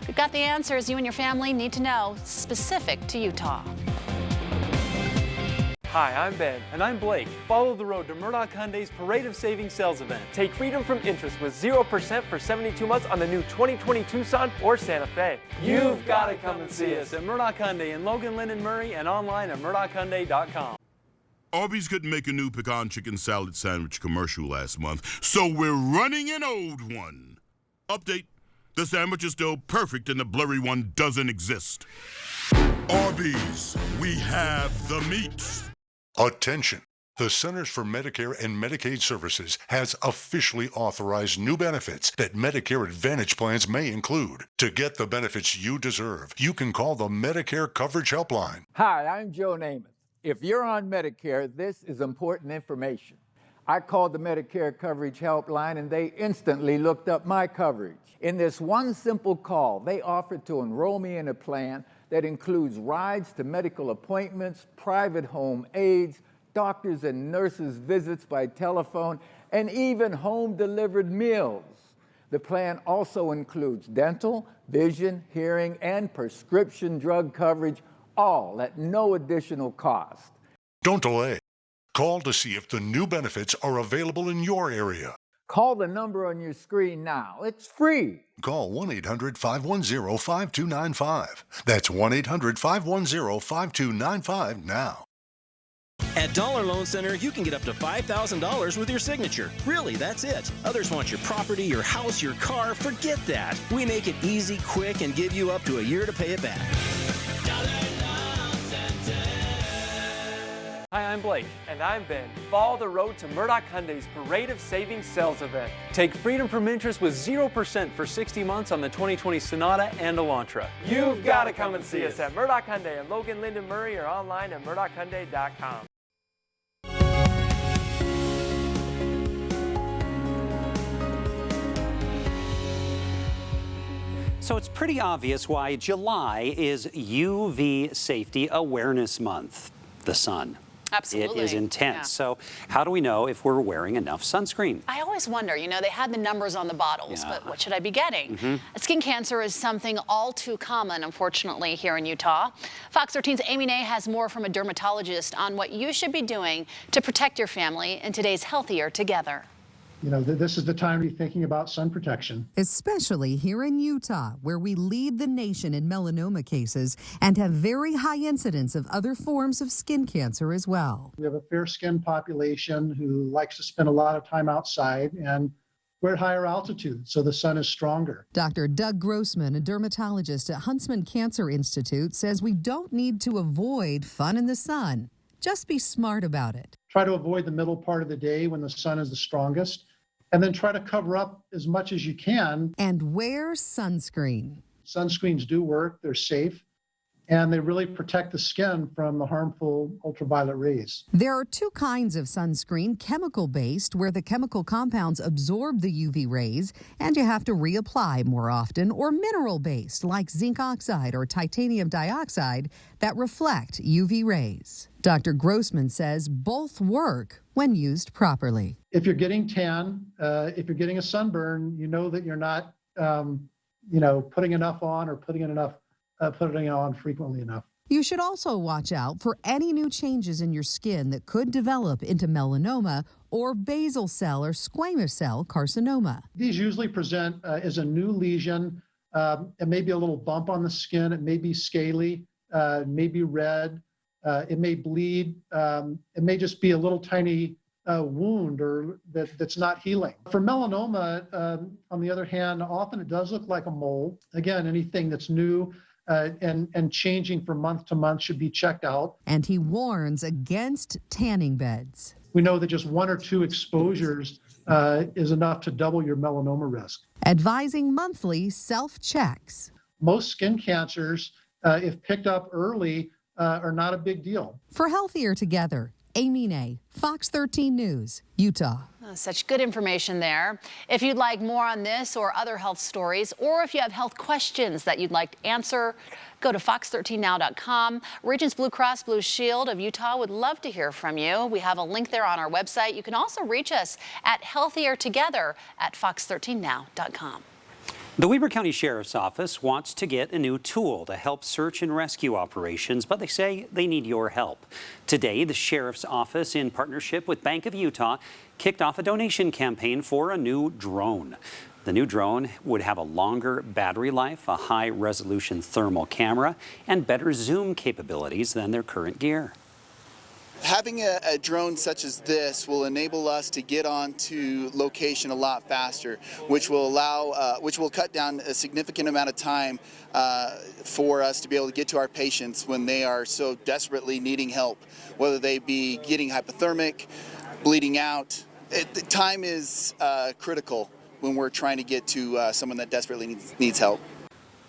We've got the answers you and your family need to know, specific to Utah. Hi, I'm Ben. And I'm Blake. Follow the road to Murdoch Hyundai's Parade of Savings sales event. Take freedom from interest with 0% for 72 months on the new 2020 Tucson or Santa Fe. You've got to come and see us at Murdoch Hyundai in Logan, Linden, Murray, and online at murdochhyundai.com. Arby's couldn't make a new pecan chicken salad sandwich commercial last month, so we're running an old one. Update. The sandwich is still perfect and the blurry one doesn't exist. Arby's, we have the meat. Attention. The Centers for Medicare and Medicaid Services has officially authorized new benefits that Medicare Advantage plans may include. To get the benefits you deserve, you can call the Medicare Coverage Helpline. Hi, I'm Joe Namath. If you're on Medicare, this is important information. I called the Medicare Coverage Helpline and they instantly looked up my coverage. In this one simple call, they offered to enroll me in a plan that includes rides to medical appointments, private home aides, doctors and nurses' visits by telephone, and even home-delivered meals. The plan also includes dental, vision, hearing, and prescription drug coverage, all at no additional cost. Don't delay. Call to see if the new benefits are available in your area. Call the number on your screen now. It's free. Call 1-800-510-5295. That's 1-800-510-5295 now. At Dollar Loan Center, you can get up to $5,000 with your signature. Really, that's it. Others want your property, your house, your car. Forget that. We make it easy, quick, and give you up to a year to pay it back. Hi, I'm Blake. And I'm Ben. Follow the road to Murdoch Hyundai's Parade of Savings sales event. Take freedom from interest with 0% for 60 months on the 2020 Sonata and Elantra. You've got to come and see us at Murdoch Hyundai in Logan, Linden, Murray, or online at murdochhyundai.com. So it's pretty obvious why July is UV Safety Awareness Month. The sun. Absolutely. It is intense. Yeah. So how do we know if we're wearing enough sunscreen? I always wonder, they had the numbers on the bottles, but what should I be getting? Skin cancer is something all too common, unfortunately, here in Utah. Fox 13's Amy Nay has more from a dermatologist on what you should be doing to protect your family in today's Healthier Together. This is the time to be thinking about sun protection. Especially here in Utah, where we lead the nation in melanoma cases and have very high incidence of other forms of skin cancer as well. We have a fair-skinned population who likes to spend a lot of time outside, and we're at higher altitude, so the sun is stronger. Dr. Doug Grossman, a dermatologist at Huntsman Cancer Institute, says we don't need to avoid fun in the sun. Just be smart about it. Try to avoid the middle part of the day when the sun is the strongest, and then try to cover up as much as you can. And wear sunscreen. Sunscreens do work, they're safe, and they really protect the skin from the harmful ultraviolet rays. There are two kinds of sunscreen, chemical-based, where the chemical compounds absorb the UV rays and you have to reapply more often, or mineral-based, like zinc oxide or titanium dioxide, that reflect UV rays. Dr. Grossman says both work when used properly. If you're getting tan, if you're getting a sunburn, you know that you're not, putting enough on or putting it on frequently enough. You should also watch out for any new changes in your skin that could develop into melanoma or basal cell or squamous cell carcinoma. These usually present as a new lesion. It may be a little bump on the skin. It may be scaly. It may be red. It may bleed. It may just be a little tiny wound or that's not healing. For melanoma, on the other hand, often it does look like a mole. Again, anything that's new and changing from month to month should be checked out. And he warns against tanning beds. We know that just 1 or 2 exposures is enough to double your melanoma risk. Advising monthly self-checks. Most skin cancers, if picked up early, are not a big deal. For Healthier Together, Amy Nay, Fox 13 News, Utah. Such good information there. If you'd like more on this or other health stories, or if you have health questions that you'd like to answer, go to fox13now.com. Regions Blue Cross Blue Shield of Utah would love to hear from you. We have a link there on our website. You can also reach us at healthiertogether@fox13now.com. The Weber County Sheriff's Office wants to get a new tool to help search and rescue operations, but they say they need your help. Today, the Sheriff's Office, in partnership with Bank of Utah, kicked off a donation campaign for a new drone. The new drone would have a longer battery life, a high-resolution thermal camera, and better zoom capabilities than their current gear. Having a drone such as this will enable us to get onto location a lot faster, which will cut down a significant amount of time for us to be able to get to our patients when they are so desperately needing help, whether they be getting hypothermic, bleeding out. Time is critical when we're trying to get to someone that desperately needs help.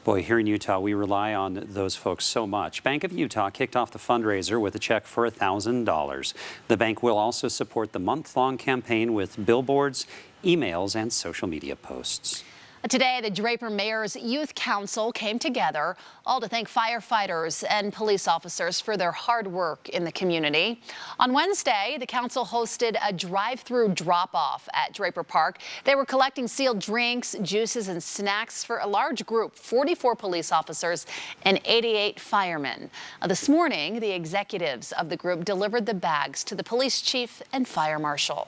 Boy, here in Utah, we rely on those folks so much. Bank of Utah kicked off the fundraiser with a check for $1,000. The bank will also support the month-long campaign with billboards, emails, and social media posts. Today, the Draper Mayor's Youth Council came together, all to thank firefighters and police officers for their hard work in the community. On Wednesday, the council hosted a drive-through drop-off at Draper Park. They were collecting sealed drinks, juices, and snacks for a large group, 44 police officers and 88 firemen. This morning, the executives of the group delivered the bags to the police chief and fire marshal.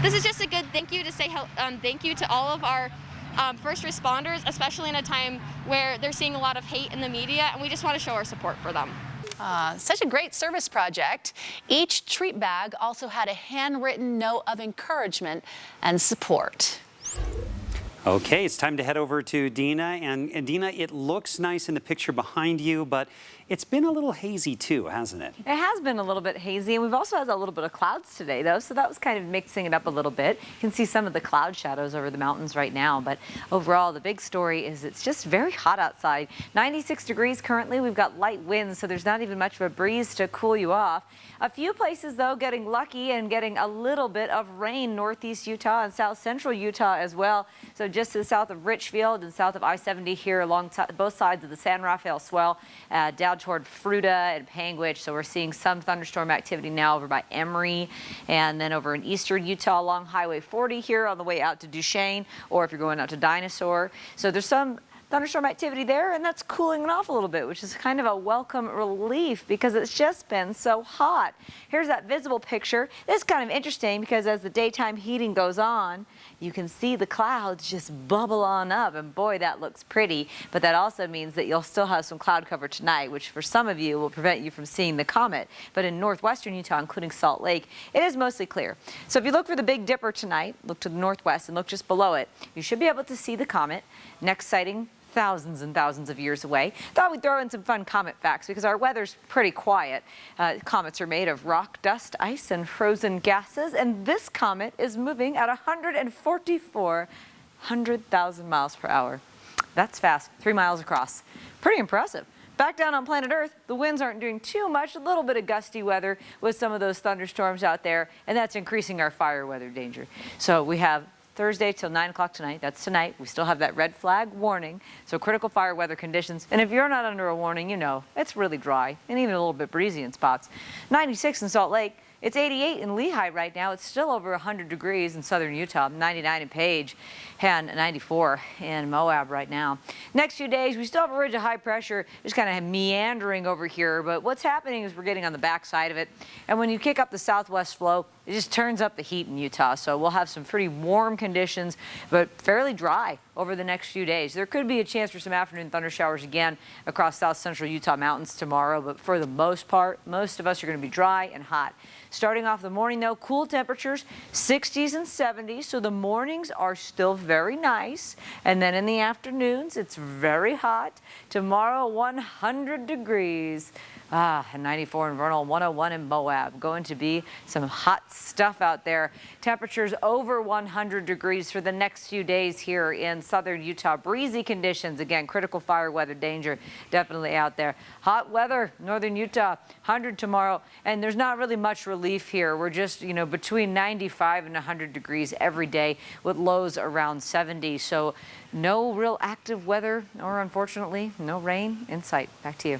This is just a good thank you to say thank you to all of our first responders, especially in a time where they're seeing a lot of hate in the media, and we just want to show our support for them. Such a great service project. Each treat bag also had a handwritten note of encouragement and support. Okay, it's time to head over to Dina. And Dina, it looks nice in the picture behind you, but it's been a little hazy too, hasn't it? It has been a little bit hazy, and we've also had a little bit of clouds today, though, so that was kind of mixing it up a little bit. You can see some of the cloud shadows over the mountains right now, but overall, the big story is it's just very hot outside. 96 degrees currently. We've got light winds, so there's not even much of a breeze to cool you off. A few places, though, getting lucky and getting a little bit of rain, northeast Utah and south central Utah as well. So just to the south of Richfield and south of I-70 here along both sides of the San Rafael Swell, down toward Fruita and Panguitch. So we're seeing some thunderstorm activity now over by Emory, and then over in eastern Utah along Highway 40 here on the way out to Duchesne, or if you're going out to Dinosaur. So there's some thunderstorm activity there, and that's cooling it off a little bit, which is kind of a welcome relief because it's just been so hot. Here's that visible picture. This is kind of interesting because as the daytime heating goes on, you can see the clouds just bubble on up, and boy, that looks pretty. But that also means that you'll still have some cloud cover tonight, which for some of you will prevent you from seeing the comet. But in northwestern Utah, including Salt Lake, it is mostly clear. So if you look for the Big Dipper tonight, look to the northwest and look just below it, you should be able to see the comet. Next sighting, thousands and thousands of years away. Thought we'd throw in some fun comet facts because our weather's pretty quiet. Comets are made of rock, dust, ice, and frozen gases, and this comet is moving at 144,000 miles per hour. That's fast, 3 miles across. Pretty impressive. Back down on planet Earth, the winds aren't doing too much, a little bit of gusty weather with some of those thunderstorms out there, and that's increasing our fire weather danger. So we have Thursday till 9 o'clock tonight. That's tonight. We still have that red flag warning, so critical fire weather conditions. And if you're not under a warning, you know, it's really dry and even a little bit breezy in spots. 96 in Salt Lake. It's 88 in Lehi right now. It's still over 100 degrees in southern Utah, 99 in Page, and 94 in Moab right now. Next few days, we still have a ridge of high pressure just kind of meandering over here, but what's happening is we're getting on the back side of it. And when you kick up the southwest flow, It just turns up the heat in Utah, so we'll have some pretty warm conditions, but fairly dry over the next few days. There could be a chance for some afternoon thunder showers again across south central Utah mountains tomorrow, but for the most part, most of us are going to be dry and hot. Starting off the morning, though, cool temperatures, 60s and 70s, so the mornings are still very nice. And then in the afternoons, it's very hot. Tomorrow, 100 degrees. 94 in Vernal, 101 in Moab. Going to be some hot stuff out there. Temperatures over 100 degrees for the next few days here in southern Utah. Breezy conditions, again, critical fire weather danger definitely out there. Hot weather, northern Utah, 100 tomorrow, and there's not really much relief here. We're just, between 95 and 100 degrees every day with lows around 70. So no real active weather, or unfortunately, no rain in sight. Back to you.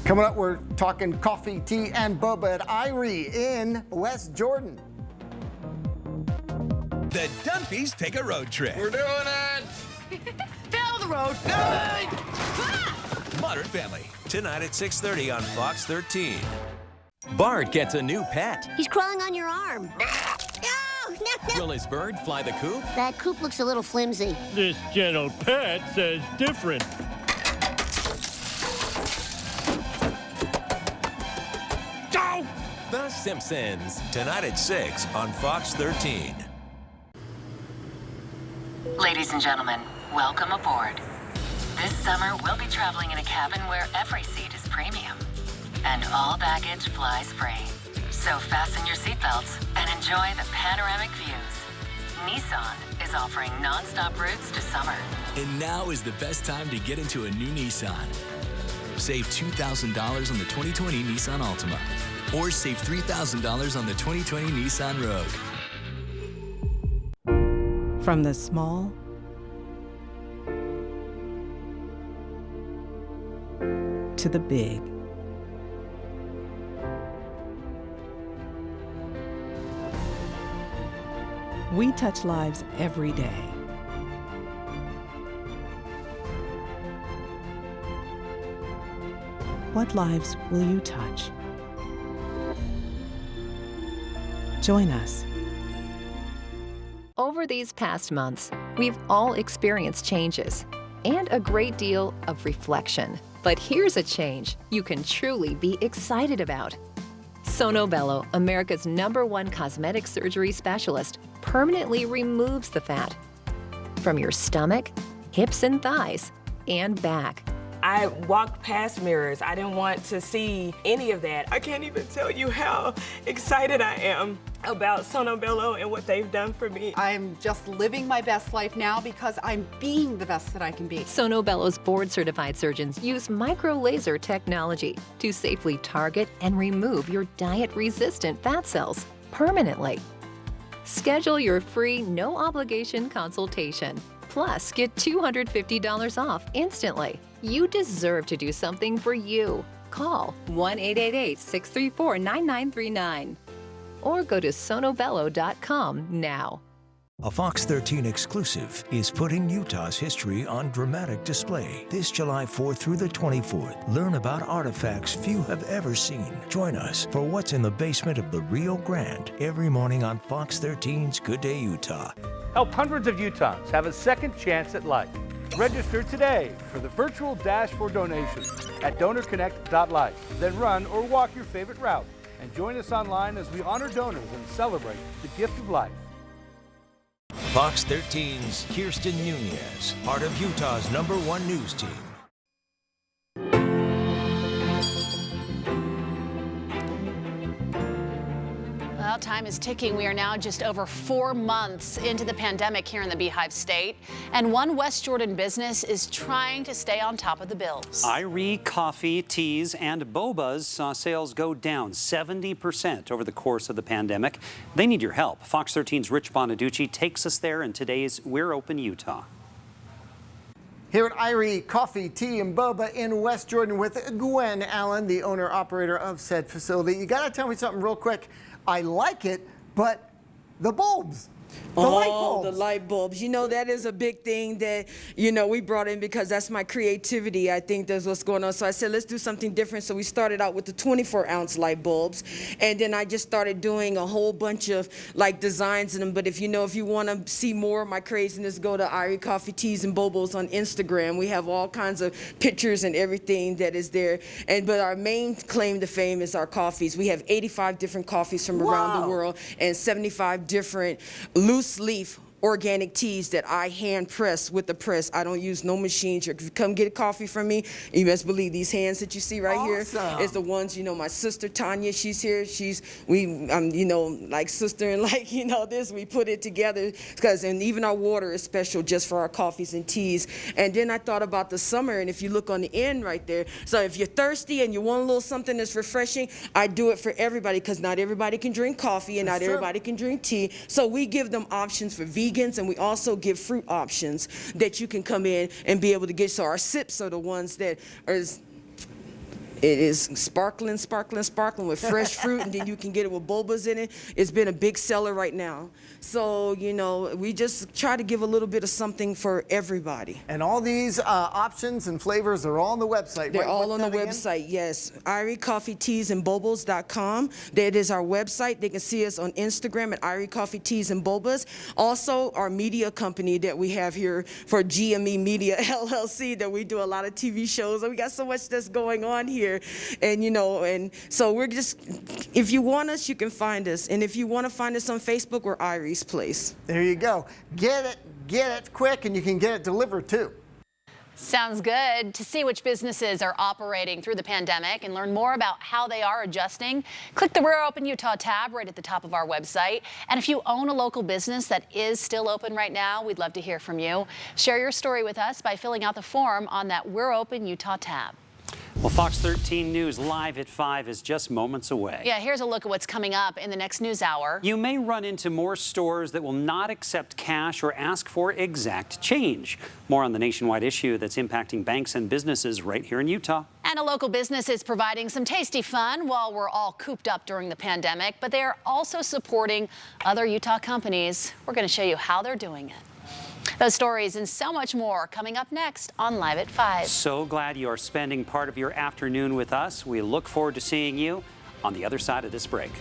Coming up, we're talking coffee, tea, and boba at Irie in West Jordan. The Dunphys take a road trip. We're doing it! Down the road! Modern Family, tonight at 6:30 on Fox 13. Bart gets a new pet. He's crawling on your arm. Will his bird fly the coop? That coop looks a little flimsy. This gentle pet says different. The Simpsons, tonight at 6 on Fox 13. Ladies and gentlemen, welcome aboard. This summer, we'll be traveling in a cabin where every seat is premium and all baggage flies free. So fasten your seatbelts and enjoy the panoramic views. Nissan is offering non-stop routes to summer. And now is the best time to get into a new Nissan. Save $2,000 on the 2020 Nissan Altima. Or save $3,000 on the 2020 Nissan Rogue. From the small to the big. We touch lives every day. What lives will you touch? Join us. Over these past months, we've all experienced changes and a great deal of reflection. But here's a change you can truly be excited about. Sono Bello, America's #1 cosmetic surgery specialist, permanently removes the fat from your stomach, hips and thighs, and back. I walked past mirrors. I didn't want to see any of that. I can't even tell you how excited I am about Sono Bello and what they've done for me. I'm just living my best life now because I'm being the best that I can be. Sono Bello's board-certified surgeons use micro-laser technology to safely target and remove your diet-resistant fat cells permanently. Schedule your free, no-obligation consultation. Plus, get $250 off instantly. You deserve to do something for you. Call 1-888-634-9939 or go to sonobello.com now. A Fox 13 exclusive is putting Utah's history on dramatic display this July 4th through the 24th. Learn about artifacts few have ever seen. Join us for what's in the basement of the Rio Grande every morning on Fox 13's Good Day Utah. Help hundreds of Utahns have a second chance at life. Register today for the virtual Dash for Donations at DonorConnect.life. Then run or walk your favorite route and join us online as we honor donors and celebrate the gift of life. Fox 13's Kirsten Nunez, part of Utah's #1 news team. Well, time is ticking. We are now just over 4 months into the pandemic here in the Beehive State, and one West Jordan business is trying to stay on top of the bills. Irie coffee, teas, and bobas saw sales go down 70% over the course of the pandemic. They need your help. Fox 13's Rich Bonaducci takes us there in today's We're Open Utah. Here at Irie Coffee, Tea, and Boba in West Jordan with Gwen Allen, the owner-operator of said facility. You gotta tell me something real quick. I like it, but the bulbs. The light bulbs. The light bulbs. You know, that is a big thing that, you know, we brought in because that's my creativity. I think that's what's going on. So I said, let's do something different. So we started out with the 24-ounce light bulbs. And then I just started doing a whole bunch of, like, designs in them. But if you want to see more of my craziness, go to Irie Coffee Teas and Bobos on Instagram. We have all kinds of pictures and everything that is there. But our main claim to fame is our coffees. We have 85 different coffees from around the world and 75 different loose leaf organic teas that I hand press with the press. I don't use no machines. If you come get a coffee from me, you best believe these hands that you see right here is the ones, you know, my sister Tanya, she's here. You know, like sister and like, you know, this, we put it together and even our water is special just for our coffees and teas. And then I thought about the summer, and if you look on the end right there, so if you're thirsty and you want a little something that's refreshing, I do it for everybody because not everybody can drink coffee and not everybody can drink tea. So we give them options for vegans, and we also give fruit options that you can come in and be able to get. So our sips are the ones that are, it is sparkling with fresh fruit, and then you can get it with bobas in it. It's been a big seller right now. So, you know, we just try to give a little bit of something for everybody. And all these options and flavors are all on the website. They're all on the website, yes. IrieCoffeeTeasAndBobos.com. That is our website. They can see us on Instagram at Irie Coffee Teas and Bobas. Also, our media company that we have here for GME Media LLC, that we do a lot of TV shows. And we got so much that's going on here. And, you know, and so we're just, if you want us, you can find us. And if you want to find us on Facebook, we're Irie's Place. There you go. Get it quick, and you can get it delivered too. Sounds good. To see which businesses are operating through the pandemic and learn more about how they are adjusting, click the We're Open Utah tab right at the top of our website. And if you own a local business that is still open right now, we'd love to hear from you. Share your story with us by filling out the form on that We're Open Utah tab. Well, Fox 13 News Live at 5 is just moments away. Yeah, here's a look at what's coming up in the next news hour. You may run into more stores that will not accept cash or ask for exact change. More on the nationwide issue that's impacting banks and businesses right here in Utah. And a local business is providing some tasty fun while we're all cooped up during the pandemic, but they are also supporting other Utah companies. We're going to show you how they're doing it. Those stories and so much more coming up next on Live at 5. So glad you are spending part of your afternoon with us. We look forward to seeing you on the other side of this break.